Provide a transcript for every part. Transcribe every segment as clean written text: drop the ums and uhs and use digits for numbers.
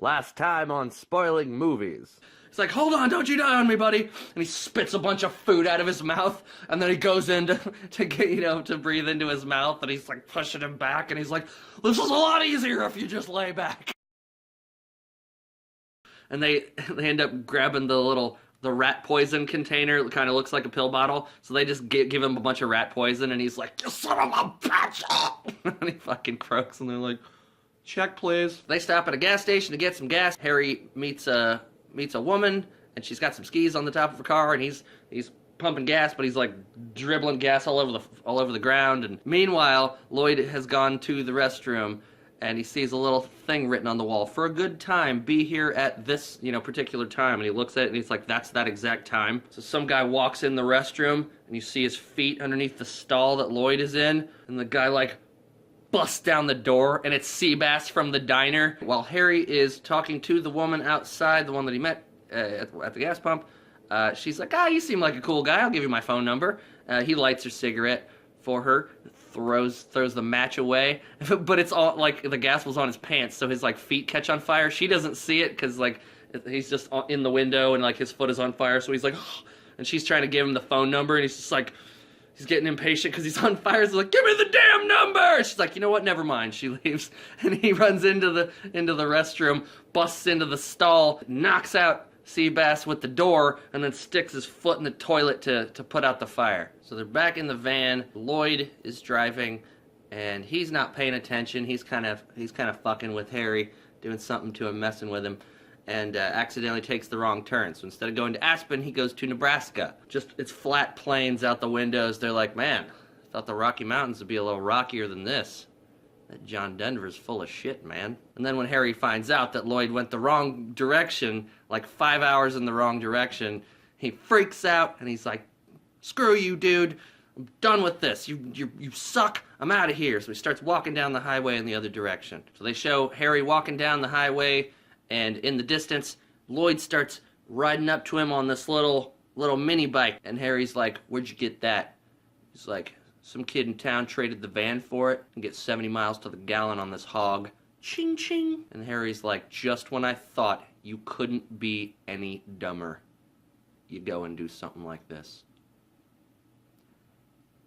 Last time on Spoiling Movies. He's like, hold on, don't you die on me, buddy. And he spits a bunch of food out of his mouth, and then he goes in to get, to breathe into his mouth, and he's like pushing him back, and he's like, this is a lot easier if you just lay back. And they end up grabbing the rat poison container. It kind of looks like a pill bottle. So they just give him a bunch of rat poison, and he's like, you son of a bitch! And he fucking croaks, and they're like, check, please. They stop at a gas station to get some gas. Harry meets a woman, and she's got some skis on the top of her car, and he's pumping gas, but he's like dribbling gas all over the ground. And meanwhile, Lloyd has gone to the restroom, and he sees a little thing written on the wall: for a good time, be here at this, particular time. And he looks at it, and he's like, that's that exact time. So some guy walks in the restroom, and you see his feet underneath the stall that Lloyd is in, and the guy like busts down the door, and it's Seabass from the diner. While Harry is talking to the woman outside, the one that he met at the gas pump, she's like, you seem like a cool guy, I'll give you my phone number. He lights her cigarette for her, throws the match away, but it's all like the gas was on his pants, so his like feet catch on fire. She doesn't see it because like he's just in the window and like his foot is on fire, so he's like, and she's trying to give him the phone number, and he's just like, he's getting impatient because he's on fire. So he's like, give me the damn number! She's like, you know what, never mind. She leaves, and he runs into the restroom, busts into the stall, knocks out Seabass with the door, and then sticks his foot in the toilet to put out the fire. So they're back in the van. Lloyd is driving, and he's not paying attention. He's kind of fucking with Harry, doing something to him, messing with him, and accidentally takes the wrong turn. So instead of going to Aspen, he goes to Nebraska. It's flat plains out the windows. They're like, man, I thought the Rocky Mountains would be a little rockier than this. That John Denver's full of shit, man. And then when Harry finds out that Lloyd went the wrong direction, like 5 hours in the wrong direction, he freaks out, and he's like, screw you, dude. I'm done with this. You suck. I'm out of here. So he starts walking down the highway in the other direction. So they show Harry walking down the highway, and in the distance, Lloyd starts riding up to him on this little mini bike. And Harry's like, where'd you get that? He's like, some kid in town traded the van for it and gets 70 miles to the gallon on this hog. Ching ching. And Harry's like, just when I thought you couldn't be any dumber, you go and do something like this.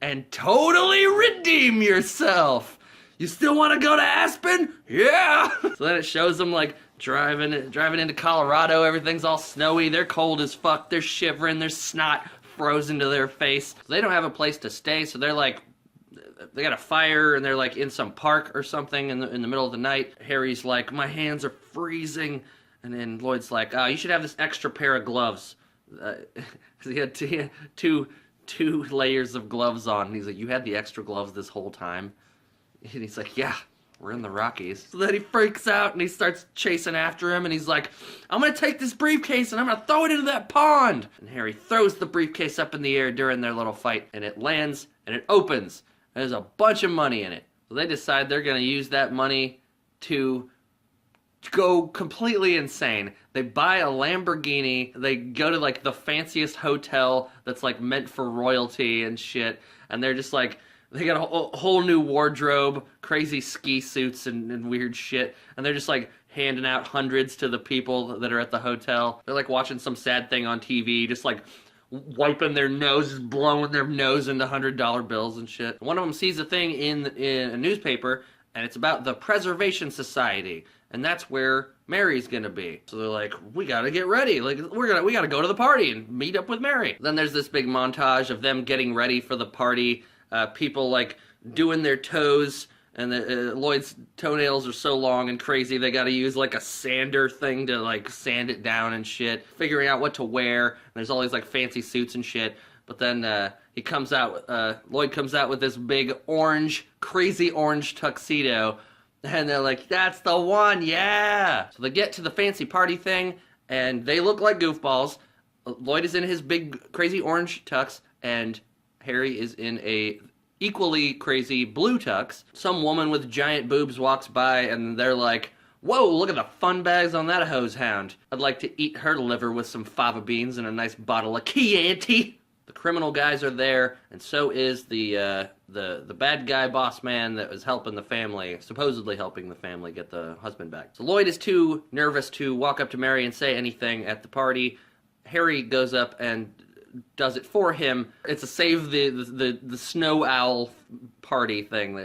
And totally redeem yourself. You still want to go to Aspen? Yeah! So then it shows them like driving into Colorado. Everything's all snowy. They're cold as fuck. They're shivering. There's snot frozen to their face. So they don't have a place to stay, so they're like, they got a fire, and they're like in some park or something in the middle of the night. Harry's like, my hands are freezing. And then Lloyd's like, you should have this extra pair of gloves. He had two layers of gloves on. And he's like, you had the extra gloves this whole time? And he's like, yeah, we're in the Rockies. So then he freaks out, and he starts chasing after him, and he's like, I'm gonna take this briefcase, and I'm gonna throw it into that pond. And Harry throws the briefcase up in the air during their little fight, and it lands, and it opens. There's a bunch of money in it. So they decide they're gonna use that money to go completely insane. They buy a Lamborghini. They go to like the fanciest hotel that's like meant for royalty and shit, and they're just like, they got a whole new wardrobe, crazy ski suits and weird shit, and they're just like handing out hundreds to the people that are at the hotel. They're like watching some sad thing on TV, just like wiping their noses, blowing their nose into $100 bills and shit. One of them sees a thing in a newspaper, and it's about the Preservation Society, and that's where Mary's gonna be. So they're like, we gotta get ready. Like, we gotta go to the party and meet up with Mary. Then there's this big montage of them getting ready for the party. People like doing their toes, and Lloyd's toenails are so long and crazy they gotta use like a sander thing to like sand it down and shit. Figuring out what to wear, and there's all these like fancy suits and shit. But then Lloyd comes out with this big crazy orange tuxedo, and they're like, that's the one, yeah! So they get to the fancy party thing, and they look like goofballs. Lloyd is in his big crazy orange tux, and Harry is in a equally crazy blue tux. Some woman with giant boobs walks by, and they're like, whoa, look at the fun bags on that hose hound. I'd like to eat her liver with some fava beans and a nice bottle of Chianti. The criminal guys are there, and so is the bad guy boss man that was helping the family, supposedly helping the family get the husband back. So Lloyd is too nervous to walk up to Mary and say anything at the party. Harry goes up and does it for him. It's a save the snow owl party thing.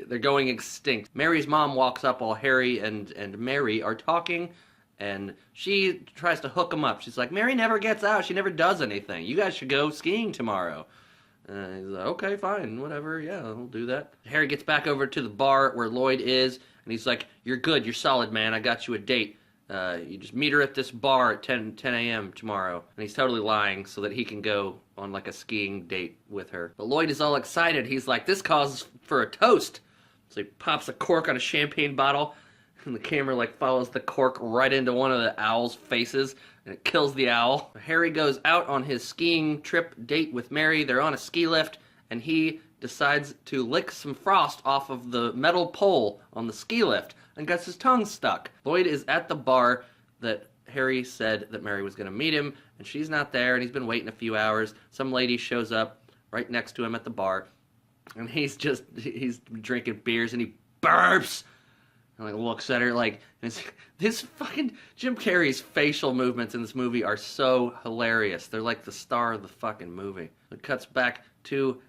They're going extinct. Mary's mom walks up while Harry and Mary are talking, and she tries to hook him up. She's like, Mary never gets out. She never does anything. You guys should go skiing tomorrow. He's like, okay, fine, whatever. Yeah, I'll do that. Harry gets back over to the bar where Lloyd is, and he's like, you're good. You're solid, man. I got you a date. You just meet her at this bar at 10 a.m. tomorrow. And he's totally lying so that he can go on like a skiing date with her. But Lloyd is all excited. He's like, this calls for a toast. So he pops a cork on a champagne bottle, and the camera like follows the cork right into one of the owl's faces, and it kills the owl. Harry goes out on his skiing trip date with Mary. They're on a ski lift, and he decides to lick some frost off of the metal pole on the ski lift and gets his tongue stuck. Lloyd is at the bar that Harry said that Mary was going to meet him, and she's not there, and he's been waiting a few hours. Some lady shows up right next to him at the bar, and he's drinking beers, and he burps, and like looks at her like, this fucking Jim Carrey's facial movements in this movie are so hilarious. They're like the star of the fucking movie. It cuts back to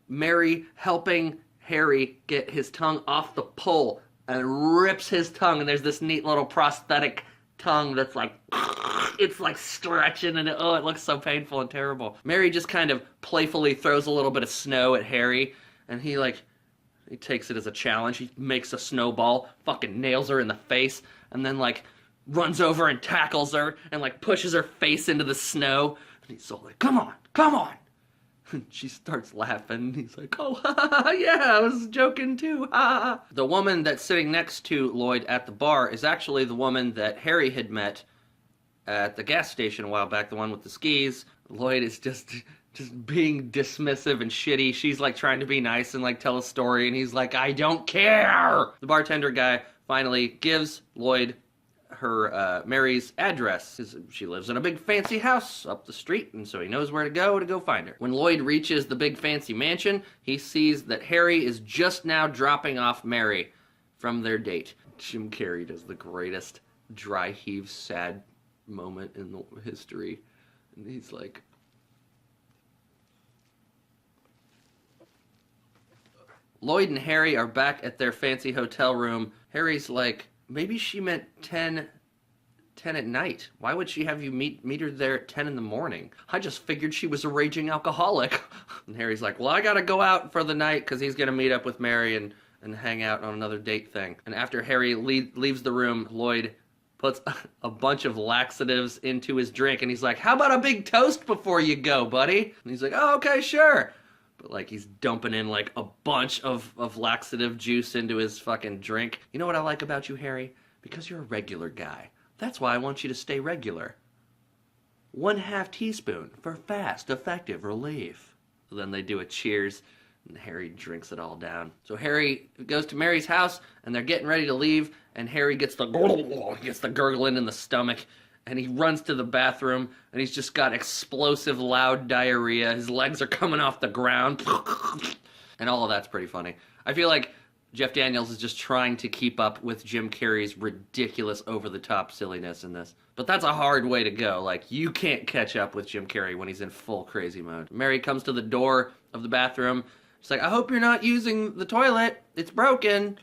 Mary helping Harry get his tongue off the pole, and rips his tongue, and there's this neat little prosthetic tongue that's like, it's like stretching, and it looks so painful and terrible. Mary just kind of playfully throws a little bit of snow at Harry, and he takes it as a challenge. He makes a snowball, fucking nails her in the face, and then like runs over and tackles her, and like pushes her face into the snow, and he's so like, come on, come on. And she starts laughing. He's like, oh, yeah, I was joking too. The woman that's sitting next to Lloyd at the bar is actually the woman that Harry had met at the gas station a while back, the one with the skis. Lloyd is just being dismissive and shitty. She's like trying to be nice and like tell a story, and he's like, I don't care. The bartender guy finally gives Lloyd her Mary's address. She lives in a big fancy house up the street, and so he knows where to go find her. When Lloyd reaches the big fancy mansion, he sees that Harry is just now dropping off Mary from their date. Jim Carrey does the greatest dry heave sad moment in the history, and he's like, Lloyd and Harry are back at their fancy hotel room. Harry's like, maybe she meant 10 at night. Why would she have you meet her there at 10 in the morning? I just figured she was a raging alcoholic. And Harry's like, well, I gotta go out for the night because he's gonna meet up with Mary and hang out on another date thing. And after Harry leaves the room, Lloyd puts a bunch of laxatives into his drink, and he's like, how about a big toast before you go, buddy? And he's like, oh, okay, sure. But like he's dumping in like a bunch of laxative juice into his fucking drink. You know what I like about you, Harry? Because you're a regular guy. That's why I want you to stay regular. 1/2 teaspoon for fast, effective relief. So then they do a cheers, and Harry drinks it all down. So Harry goes to Mary's house, and they're getting ready to leave, and Harry gets the gurgling in the stomach, and he runs to the bathroom, and he's just got explosive loud diarrhea. His legs are coming off the ground, and all of that's pretty funny. I feel like Jeff Daniels is just trying to keep up with Jim Carrey's ridiculous over-the-top silliness in this. But that's a hard way to go. Like, you can't catch up with Jim Carrey when he's in full crazy mode. Mary comes to the door of the bathroom. She's like, I hope you're not using the toilet. It's broken.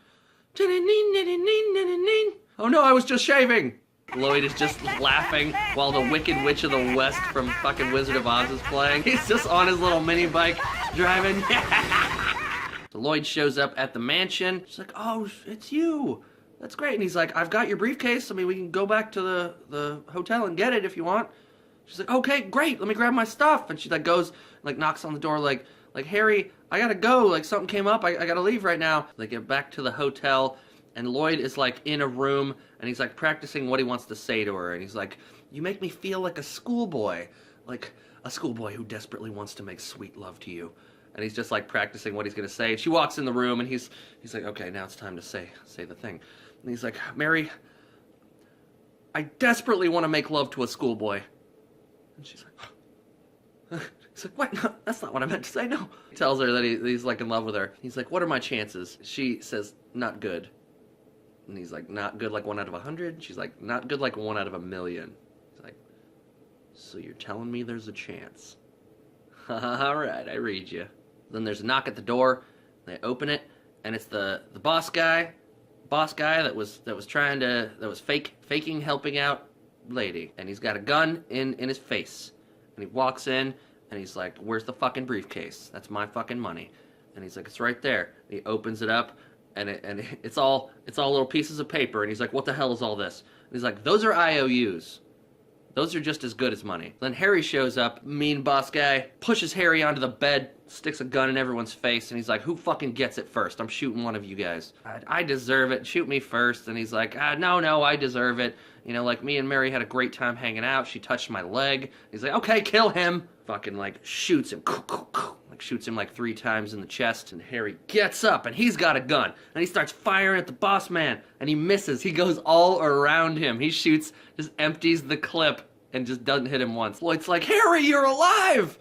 Oh no, I was just shaving. Lloyd is just laughing while the Wicked Witch of the West from fucking Wizard of Oz is playing. He's just on his little mini bike driving. So Lloyd shows up at the mansion. She's like, oh, it's you. That's great. And he's like, I've got your briefcase. I mean, we can go back to the hotel and get it if you want. She's like, okay, great. Let me grab my stuff. And she like goes, like knocks on the door like Harry, I gotta go. Like something came up. I gotta leave right now. They get back to the hotel, and Lloyd is like in a room, and he's like practicing what he wants to say to her. And he's like, you make me feel like a schoolboy. Like a schoolboy who desperately wants to make sweet love to you. And he's just like practicing what he's gonna say. And she walks in the room, and he's like, okay, now it's time to say the thing. And he's like, Mary, I desperately want to make love to a schoolboy. And she's like, He's like, what? No, that's not what I meant to say, no. He tells her that he's like in love with her. He's like, what are my chances? She says, not good. And he's like, not good like 1 out of 100? She's like, not good like 1 out of 1,000,000. He's like, so you're telling me there's a chance? All right, I read you. Then there's a knock at the door. They open it, and it's the boss guy that was faking helping out lady, and he's got a gun in his face, and he walks in, and he's like, where's the fucking briefcase? That's my fucking money. And he's like, it's right there. And he opens it up, and it's all little pieces of paper, and he's like, what the hell is all this? And he's like, those are IOUs. Those are just as good as money. Then Harry shows up, mean boss guy, pushes Harry onto the bed, sticks a gun in everyone's face, and he's like, who fucking gets it first? I'm shooting one of you guys. I deserve it. Shoot me first. And he's like, no, I deserve it. You know, like, me and Mary had a great time hanging out. She touched my leg. He's like, okay, kill him. Fucking, like, shoots him. Like, shoots him, like, 3 times in the chest. And Harry gets up, and he's got a gun. And he starts firing at the boss man. And he misses. He goes all around him. He shoots, just empties the clip, and just doesn't hit him once. Lloyd's like, Harry, you're alive!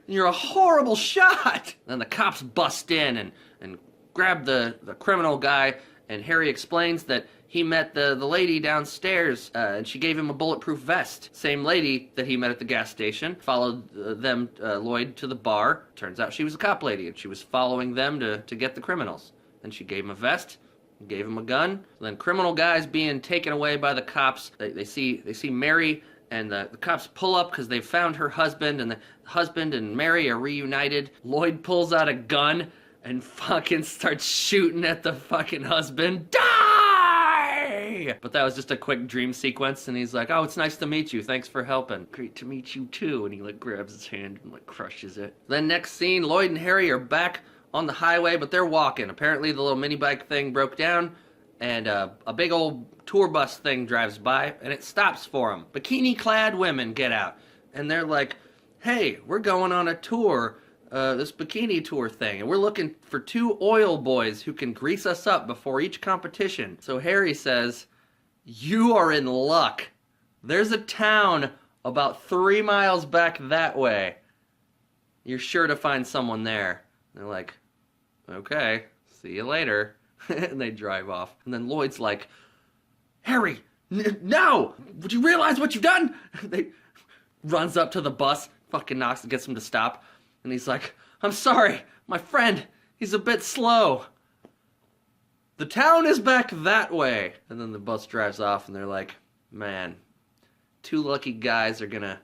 You're a horrible shot! Then the cops bust in and grab the criminal guy, and Harry explains that he met the lady downstairs, and she gave him a bulletproof vest. Same lady that he met at the gas station. Followed Lloyd, to the bar. Turns out she was a cop lady, and she was following them to get the criminals. Then she gave him a vest, gave him a gun. Then criminal guy's being taken away by the cops. They see Mary, and the cops pull up because they've found her husband, and the husband and Mary are reunited. Lloyd pulls out a gun and fucking starts shooting at the fucking husband. Die! But that was just a quick dream sequence, and he's like, oh, it's nice to meet you. Thanks for helping. Great to meet you, too. And he, like, grabs his hand and, like, crushes it. Then next scene, Lloyd and Harry are back on the highway, but they're walking. Apparently the little mini bike thing broke down, and a big old tour bus thing drives by, and it stops for them. Bikini-clad women get out, and they're like, hey, we're going on a tour, this bikini tour thing, and we're looking for 2 oil boys who can grease us up before each competition. So Harry says, you are in luck. There's a town about 3 miles back that way. You're sure to find someone there. And they're like, okay, see you later. And they drive off. And then Lloyd's like, Harry, no! Would you realize what you've done? They runs up to the bus, fucking knocks and gets him to stop. And he's like, I'm sorry, my friend, he's a bit slow. The town is back that way. And then the bus drives off, and they're like, man, 2 lucky guys are gonna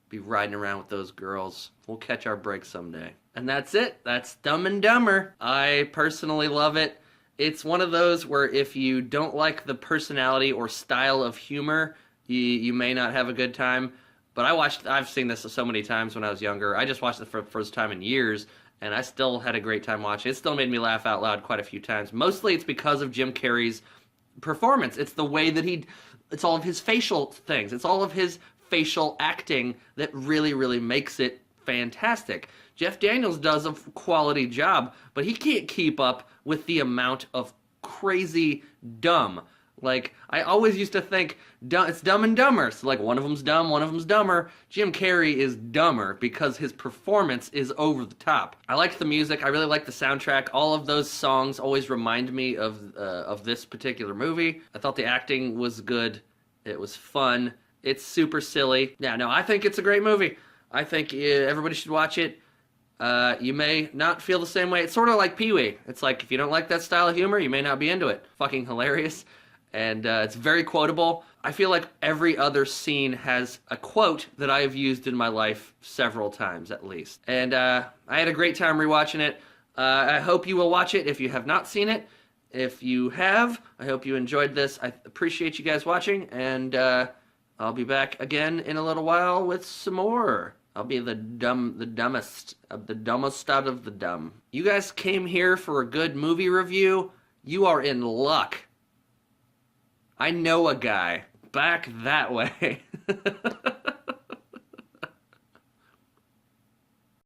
be riding around with those girls. We'll catch our break someday. And that's it. That's Dumb and Dumber. I personally love it. It's one of those where if you don't like the personality or style of humor, you may not have a good time. But I've seen this so many times when I was younger. I just watched it for the first time in years, and I still had a great time watching it. It still made me laugh out loud quite a few times. Mostly it's because of Jim Carrey's performance. It's the way that it's all of his facial things. It's all of his facial acting that really, really makes it fantastic. Jeff Daniels does a quality job, but he can't keep up with the amount of crazy dumb. Like, I always used to think it's Dumb and Dumber. So, like, one of them's dumb, one of them's dumber. Jim Carrey is dumber because his performance is over the top. I liked the music. I really liked the soundtrack. All of those songs always remind me of this particular movie. I thought the acting was good. It was fun. It's super silly. Yeah, no, I think it's a great movie. I think everybody should watch it. You may not feel the same way. It's sort of like Pee-wee. It's like, if you don't like that style of humor, you may not be into it. Fucking hilarious. And it's very quotable. I feel like every other scene has a quote that I have used in my life several times at least. And I had a great time rewatching it. I hope you will watch it if you have not seen it. If you have, I hope you enjoyed this. I appreciate you guys watching, and I'll be back again in a little while with some more. I'll be the dumbest out of the dumb. You guys came here for a good movie review. You are in luck. I know a guy back that way.